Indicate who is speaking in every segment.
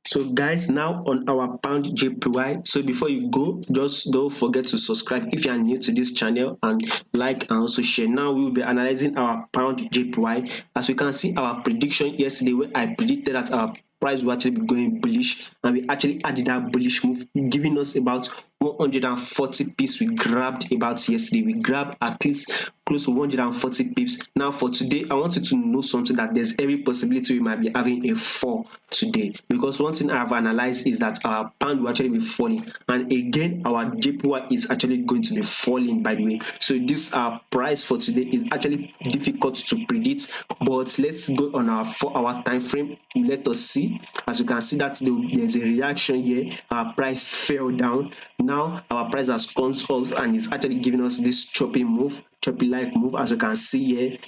Speaker 1: So guys, now on our pound JPY. So before you go, just don't forget to subscribe if you are new to this channel, and like and also share. Now we will be analyzing our pound JPY. As we can see, our prediction yesterday, where I predicted that our price will actually be going bullish, and we actually added that bullish move, giving us about 140 pips we grabbed about yesterday. We grabbed at least close to 140 pips. Now for today, I want you to know something, that there's every possibility we might be having a fall today, because one thing I've analyzed is that our pound will actually be falling, and again our JPY is actually going to be falling, by the way. So this price for today is actually difficult to predict, but let's go on our 4-hour time frame. Let us see. As you can see that there's a reaction here. Our price fell down. Now our price has come up and is actually giving us this choppy like move. As you can see here,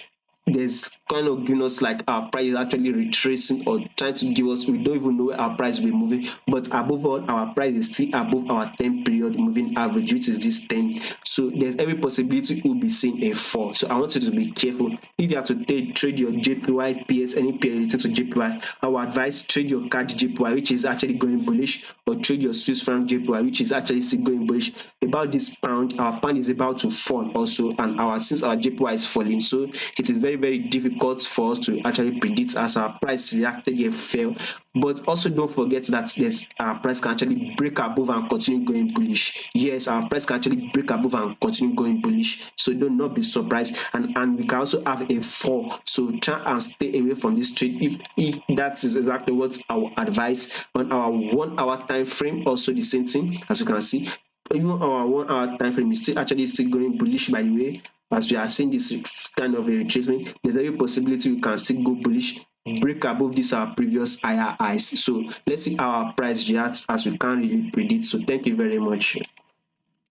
Speaker 1: there's kind of giving us like our price is actually retracing or trying to give us, we don't even know where our price will be moving, but above all our price is still above our 10 period moving average, which is this 10. So there's every possibility we'll be seeing a fall. So I want you to be careful. If you have to trade your JPY, PS, any pair related to JPY, I would advise trade your CAD JPY, which is actually going bullish, or trade your Swiss franc JPY, which is actually still going bullish. About this pound, our pound is about to fall also, and since our JPY is falling, so it is very difficult for us to actually predict, as our price reacted here, fell. But also don't forget that our price can actually break above and continue going bullish. Yes, our price can actually break above and continue going bullish, so do not be surprised. And we can also have a fall, so try and stay away from this trade if that is exactly what I would advise. On our 1-hour time frame, also the same thing. As you can see, even our 1-hour time frame is still going bullish, by the way. As we are seeing this kind of a retracement, there's every possibility we can still go bullish, break above this our previous higher highs. So let's see how our price reacts, as we can't really predict. So thank you very much.